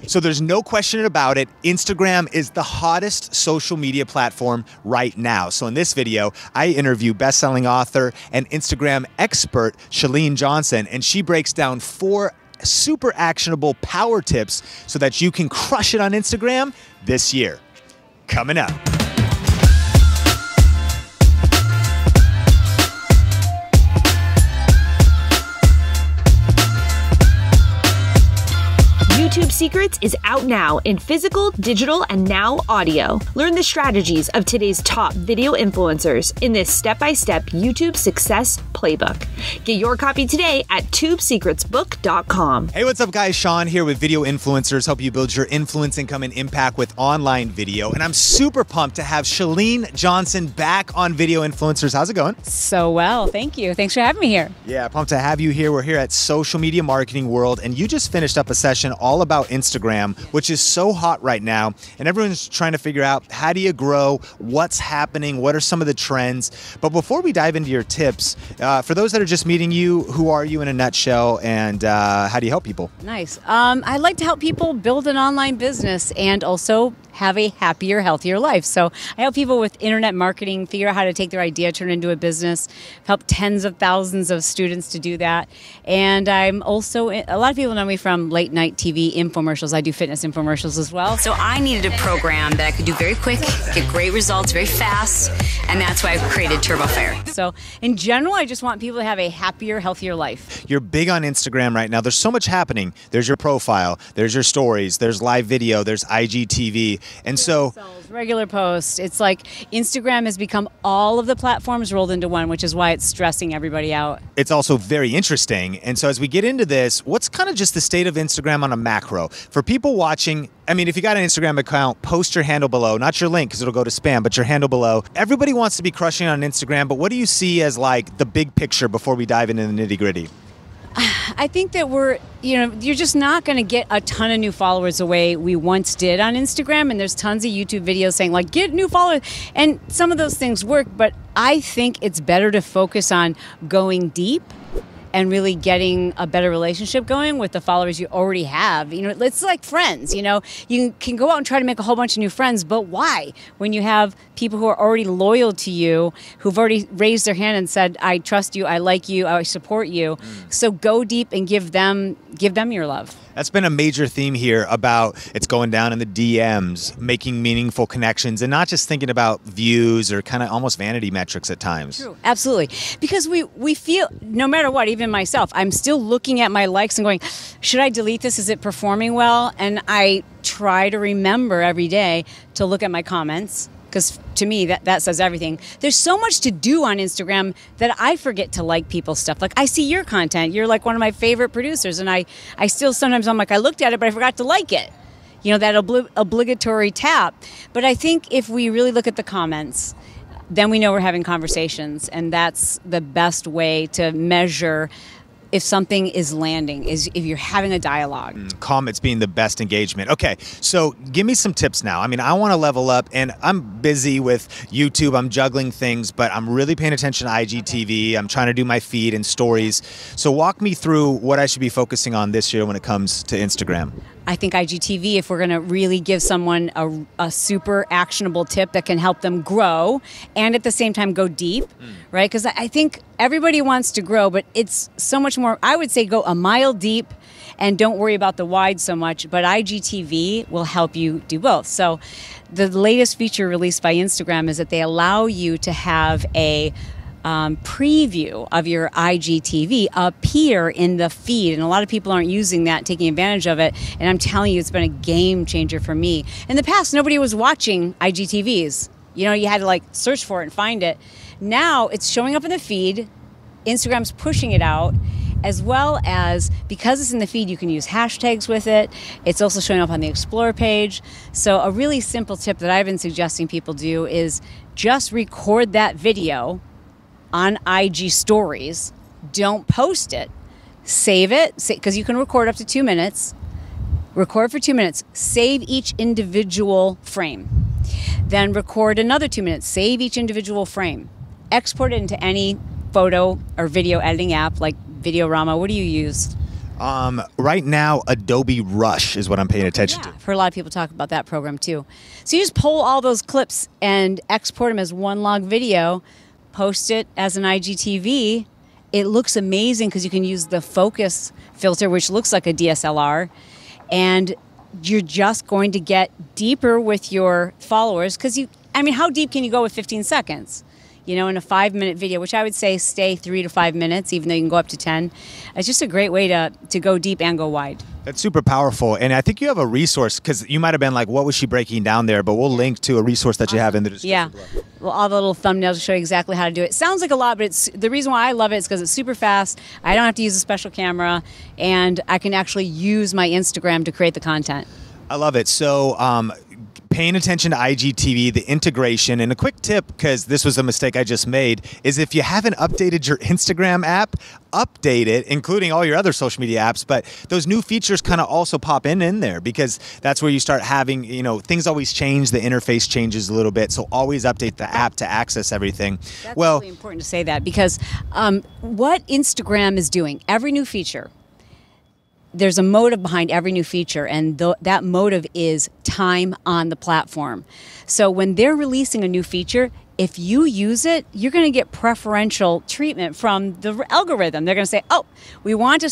So there's no question about it, Instagram is the hottest social media platform right now. So in this video, I interview best-selling author and Instagram expert Chalene Johnson, and she breaks down 4 super actionable power tips so that you can crush it on Instagram this year. Coming up. YouTube Secrets is out now in physical, digital, and now audio. Learn the strategies of today's top video influencers in this step-by-step YouTube success playbook. Get your copy today at tubesecretsbook.com. Hey, what's up, guys? Sean here with Video Influencers, help you build your influence, income, and impact with online video. And I'm super pumped to have Chalene Johnson back on Video Influencers. How's it going? So well, thank you. Thanks for having me here. Yeah, pumped to have you here. We're here at Social Media Marketing World, and you just finished up a session all about Instagram, which is so hot right now, and everyone's trying to figure out how do you grow, what's happening, what are some of the trends. But before we dive into your tips, for those that are just meeting you, who are you in a nutshell, and how do you help people? Nice. I like to help people build an online business and also have a happier, healthier life. So I help people with internet marketing figure out how to take their idea, turn it into a business, help tens of thousands of students to do that. And I'm also, a lot of people know me from late night TV infomercials. I do fitness infomercials as well. So I needed a program that I could do very quick, get great results very fast, and that's why I created TurboFire. So in general, I just want people to have a happier, healthier life. You're big on Instagram right now. There's so much happening. There's your profile, there's your stories, there's live video, there's IGTV. And so regular posts, it's like Instagram has become all of the platforms rolled into one, which is why it's stressing everybody out. It's also very interesting. And so as we get into this, what's kind of just the state of Instagram on a macro? For people watching, I mean, if you got an Instagram account, post your handle below, not your link because it'll go to spam, but your handle below. Everybody wants to be crushing on Instagram, but what do you see as like the big picture before we dive into the nitty gritty? I think that you're just not going to get a ton of new followers the way we once did on Instagram. And there's tons of YouTube videos saying like, get new followers. And some of those things work, but I think it's better to focus on going deep and really getting a better relationship going with the followers you already have. You know, it's like friends, you know, you can go out and try to make a whole bunch of new friends, but why? When you have people who are already loyal to you, who've already raised their hand and said, I trust you, I like you, I support you. So go deep and give them your love. That's been a major theme here about it's going down in the DMs, making meaningful connections, and not just thinking about views or kind of almost vanity metrics at times. True, absolutely. Because we feel, no matter what, even myself, I'm still looking at my likes and going, should I delete this? Is it performing well? And I try to remember every day to look at my comments, because to me, that says everything. There's so much to do on Instagram that I forget to like people's stuff. Like, I see your content. You're like one of my favorite producers, and I still sometimes I'm like, I looked at it, but I forgot to like it. You know, that obligatory tap. But I think if we really look at the comments, then we know we're having conversations, and that's the best way to measure if something is landing, is if you're having a dialogue. Comments being the best engagement. Okay, so give me some tips now. I mean, I want to level up, and I'm busy with YouTube. I'm juggling things, but I'm really paying attention to IGTV. I'm trying to do my feed and stories. So walk me through what I should be focusing on this year when it comes to Instagram. I think IGTV, if we're going to really give someone a super actionable tip that can help them grow and at the same time go deep, right? Because I think everybody wants to grow, but it's so much more, I would say go a mile deep and don't worry about the wide so much, but IGTV will help you do both. So the latest feature released by Instagram is that they allow you to have a preview of your IGTV appear in the feed, and a lot of people aren't using that, taking advantage of it, and I'm telling you, it's been a game changer for me. In the past, nobody was watching IGTVs. You know, you had to like search for it and find it. Now it's showing up in the feed, Instagram's pushing it out, as well as, because it's in the feed, you can use hashtags with it. It's also showing up on the Explore page. So a really simple tip that I've been suggesting people do is just record that video on IG stories. Don't post it. Save it, because you can record up to 2 minutes. Record for 2 minutes. Save each individual frame. Then record another 2 minutes. Save each individual frame. Export it into any photo or video editing app like Videorama. What do you use? Right now, Adobe Rush is what I'm paying attention to. I've heard a lot of people talk about that program too. So you just pull all those clips and export them as one log video, post it as an IGTV. It looks amazing because you can use the focus filter, which looks like a DSLR, and you're just going to get deeper with your followers because how deep can you go with 15 seconds? In a 5-minute video, which I would say stay 3 to 5 minutes, even though you can go up to 10. It's just a great way to go deep and go wide. That's super powerful. And I think you have a resource, because you might have been like, what was she breaking down there? But we'll link to a resource that you have in the description. Yeah. below. Well, all the little thumbnails show you exactly how to do it. Sounds like a lot, but the reason why I love it is because it's super fast. I don't have to use a special camera, and I can actually use my Instagram to create the content. I love it. So, paying attention to IGTV, the integration, and a quick tip, because this was a mistake I just made, is if you haven't updated your Instagram app, update it, including all your other social media apps, but those new features kind of also pop in there, because that's where you start having, things always change, the interface changes a little bit, so always update the app to access everything. That's really important to say that, because what Instagram is doing, every new feature, there's a motive behind every new feature, and that motive is time on the platform. So when they're releasing a new feature, if you use it, you're going to get preferential treatment from the algorithm. They're going to say, oh, we want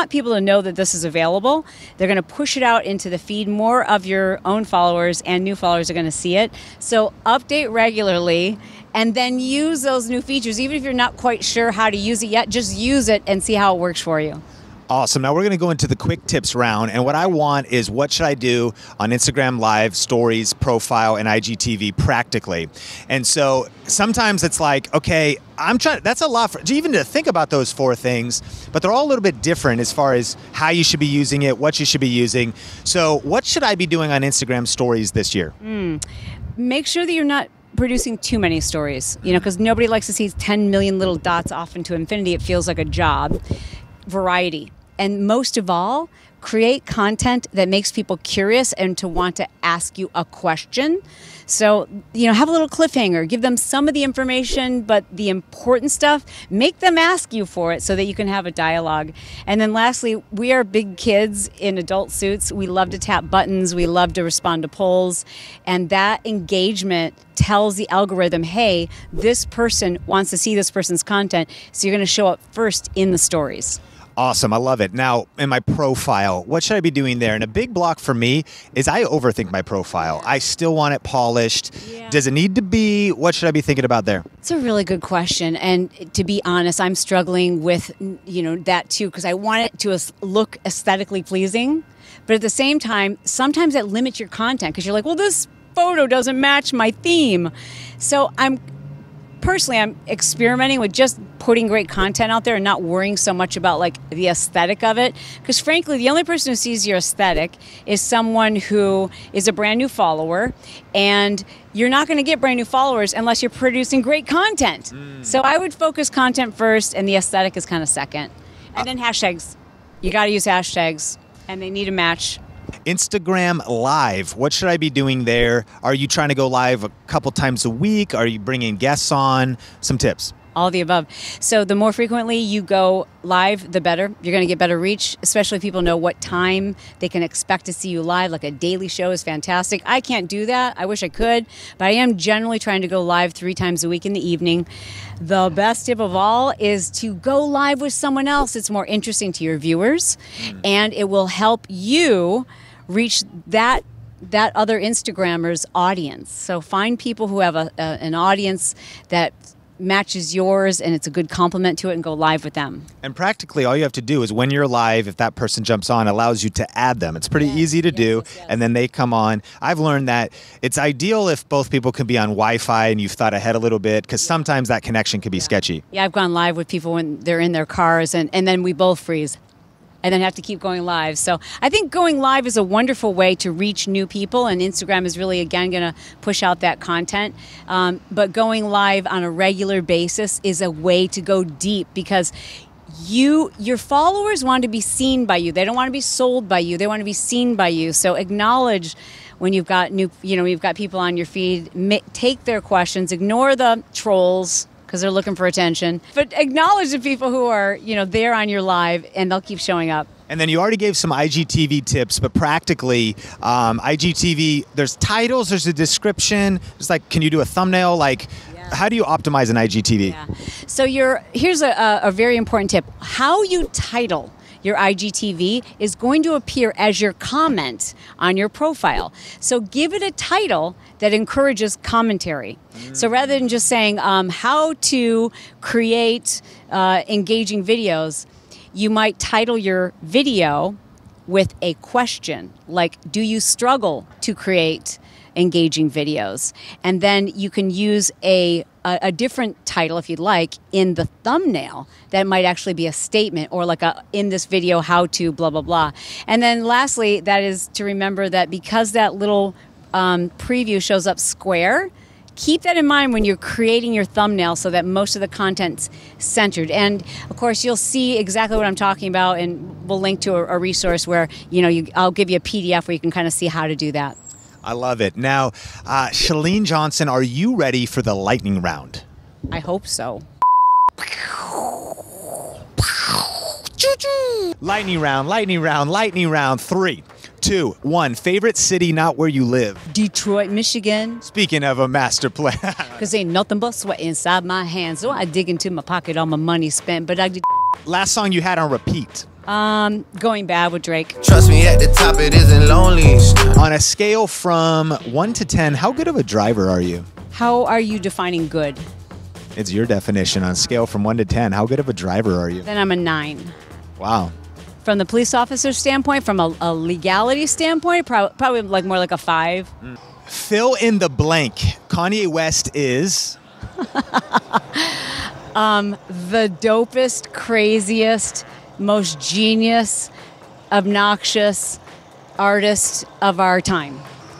people to know that this is available. They're going to push it out into the feed. More of your own followers and new followers are going to see it. So update regularly, and then use those new features. Even if you're not quite sure how to use it yet, just use it and see how it works for you. Awesome. Now we're going to go into the quick tips round. And what I want is, what should I do on Instagram Live, Stories, Profile, and IGTV practically? And so sometimes it's like, okay, that's a lot even to think about those 4 things, but they're all a little bit different as far as how you should be using it, what you should be using. So what should I be doing on Instagram Stories this year? Make sure that you're not producing too many stories, because nobody likes to see 10 million little dots off into infinity. It feels like a job. Variety. And most of all, create content that makes people curious and to want to ask you a question. So, have a little cliffhanger, give them some of the information, but the important stuff, make them ask you for it so that you can have a dialogue. And then lastly, we are big kids in adult suits. We love to tap buttons. We love to respond to polls. And that engagement tells the algorithm, hey, this person wants to see this person's content. So you're going to show up first in the stories. Awesome. I love it. Now, in my profile, what should I be doing there? And a big block for me is I overthink my profile. I still want it polished. Yeah. Does it need to be? What should I be thinking about there? It's a really good question. And to be honest, I'm struggling with, that too, because I want it to look aesthetically pleasing. But at the same time, sometimes that limits your content because you're like, well, this photo doesn't match my theme. So I'm experimenting with just putting great content out there and not worrying so much about the aesthetic of it. Because frankly, the only person who sees your aesthetic is someone who is a brand new follower, and you're not going to get brand new followers unless you're producing great content. So I would focus content first, and the aesthetic is kind of second. And then hashtags. You got to use hashtags, and they need to match. Instagram Live, what should I be doing there? Are you trying to go live a couple times a week? Are you bringing guests on? Some tips. All of the above. So the more frequently you go live, the better. You're going to get better reach, especially if people know what time they can expect to see you live. Like a daily show is fantastic. I can't do that. I wish I could, but I am generally trying to go live 3 times a week in the evening. The best tip of all is to go live with someone else. It's more interesting to your viewers, and it will help you reach that other Instagrammer's audience. So find people who have an audience that matches yours and it's a good complement to it, and go live with them. And practically all you have to do is, when you're live, if that person jumps on, allows you to add them. It's pretty easy to do, and then they come on. I've learned that it's ideal if both people can be on Wi-Fi and you've thought ahead a little bit, because sometimes that connection can be sketchy. Yeah, I've gone live with people when they're in their cars and then we both freeze and then have to keep going live. So I think going live is a wonderful way to reach new people, and Instagram is really, again, going to push out that content. But going live on a regular basis is a way to go deep, because your followers want to be seen by you. They don't want to be sold by you. They want to be seen by you. So acknowledge when you've got you've got people on your feed. Take their questions. Ignore the trolls, because they're looking for attention. But acknowledge the people who are, there on your live, and they'll keep showing up. And then you already gave some IGTV tips, but practically, IGTV, there's titles, there's a description. It's like, can you do a thumbnail? Like, how do you optimize an IGTV? Yeah. So here's a very important tip. How you title your IGTV is going to appear as your comment on your profile. So give it a title that encourages commentary. So rather than just saying how to create engaging videos, you might title your video with a question, like, do you struggle to create engaging videos? And then you can use a different title, if you'd like, in the thumbnail that might actually be a statement, or like in this video, how to blah, blah, blah. And then lastly, that is to remember that because that little preview shows up square, keep that in mind when you're creating your thumbnail so that most of the content's centered. And of course, you'll see exactly what I'm talking about, and we'll link to a resource where, I'll give you a PDF where you can kind of see how to do that. I love it. Now, Chalene Johnson, are you ready for the lightning round? I hope so. Lightning round, lightning round, lightning round. 3, 2, 1. Favorite city, not where you live. Detroit, Michigan. Speaking of a master plan. Because ain't nothing but sweat inside my hands. So I dig into my pocket, all my money spent. But I did. Last song you had on repeat. Going Bad with Drake. Trust me, at the top it isn't lonely. On a scale from 1 to 10, how good of a driver are you? How are you defining good? It's your definition. On a scale from 1 to 10, how good of a driver are you? Then I'm a 9. Wow. From the police officer standpoint, from a legality standpoint, probably more like a 5. Fill in the blank. Kanye West is... The dopest, craziest, most genius, obnoxious artist of our time.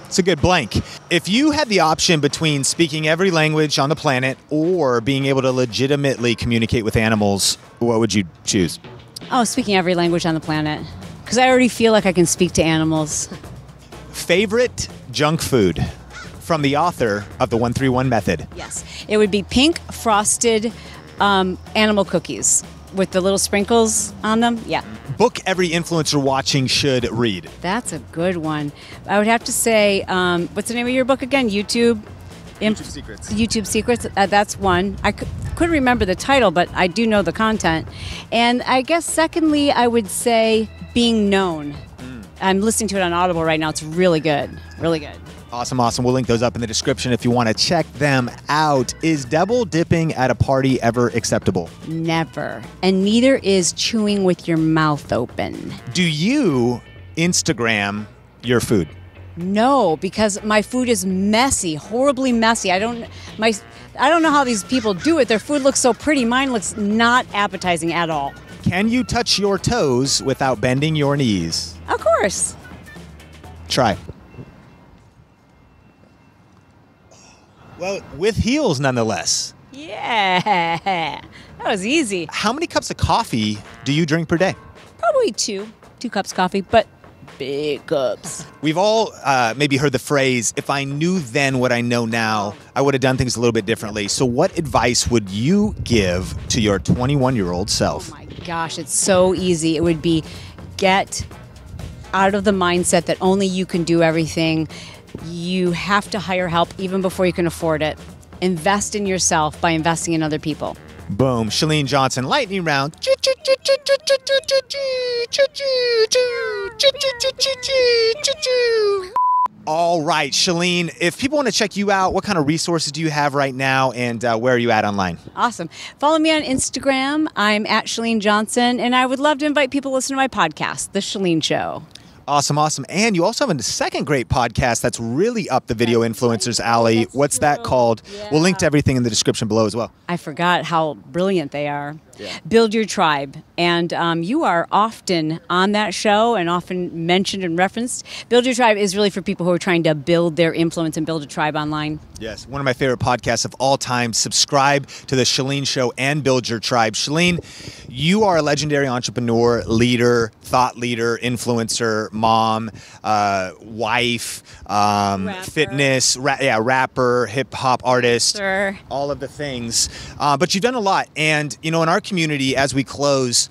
It's a good blank. If you had the option between speaking every language on the planet or being able to legitimately communicate with animals, what would you choose? Oh, speaking every language on the planet. Because I already feel like I can speak to animals. Favorite junk food from the author of the 131 Method? Yes. It would be pink frosted animal cookies with the little sprinkles on them. Yeah. Book every influencer watching should read. That's a good one. I would have to say, what's the name of your book again? YouTube Secrets. YouTube Secrets. That's one. I couldn't remember the title, but I do know the content. And I guess secondly, I would say Being Known. I'm listening to it on Audible right now. It's really good. Really good. Awesome, awesome. We'll link those up in the description if you want to check them out. Is double dipping at a party ever acceptable? Never. And neither is chewing with your mouth open. Do you Instagram your food? No, because my food is messy, horribly messy. I don't know how these people do it. Their food looks so pretty. Mine looks not appetizing at all. Can you touch your toes without bending your knees? Of course. Try. Well, with heels nonetheless. Yeah, that was easy. How many cups of coffee do you drink per day? Probably 2 cups coffee, but big cups. We've all maybe heard the phrase, if I knew then what I know now, I would have done things a little bit differently. So what advice would you give to your 21-year-old self? Oh my gosh, it's so easy. It would be get out of the mindset that only you can do everything. You have to hire help even before you can afford it. Invest in yourself by investing in other people. Boom. Chalene Johnson, lightning round. All right, Chalene, if people want to check you out, what kind of resources do you have right now, and where are you at online? Awesome. Follow me on Instagram. I'm at Chalene Johnson, and I would love to invite people to listen to my podcast, The Chalene Show. Awesome, awesome. And you also have a second great podcast that's really up the video influencers alley. What's that called? Yeah. We'll link to everything in the description below as well. I forgot how brilliant they are. Yeah. Build Your Tribe. And you are often on that show and often mentioned and referenced. Build Your Tribe is really for people who are trying to build their influence and build a tribe online. Yes, one of my favorite podcasts of all time. Subscribe to The Chalene Show and Build Your Tribe. Chalene, you are a legendary entrepreneur, leader, thought leader, influencer, mom, wife, fitness, rapper, hip-hop artist, Sure. all of the things. But you've done a lot. And, in our community, as we close,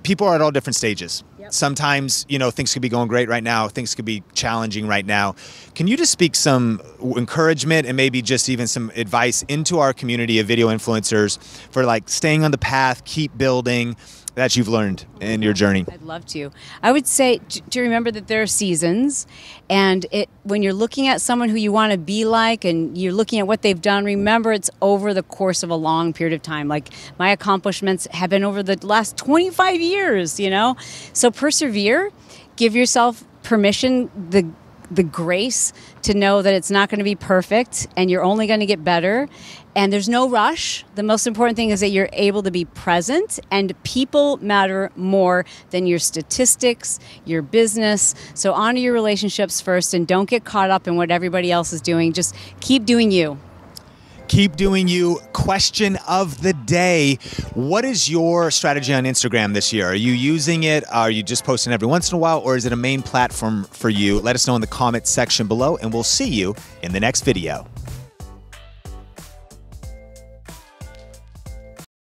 people are at all different stages. Sometimes, you know, things could be going great right now. Things could be challenging right now. Can you just speak some encouragement and maybe just even some advice into our community of video influencers for like staying on the path, keep building, that you've learned in your journey? I'd love to. I would say to remember that there are seasons, and when you're looking at someone who you want to be like and you're looking at what they've done, remember it's over the course of a long period of time. Like my accomplishments have been over the last 25 years, you know? So persevere, give yourself permission, the grace to know that it's not going to be perfect and you're only going to get better. And there's no rush. The most important thing is that you're able to be present, and people matter more than your statistics, your business. So honor your relationships first and don't get caught up in what everybody else is doing. Just keep doing you. Keep doing you. Question of the day. What is your strategy on Instagram this year? Are you using it? Are you just posting every once in a while, or is it a main platform for you? Let us know in the comments section below, and we'll see you in the next video.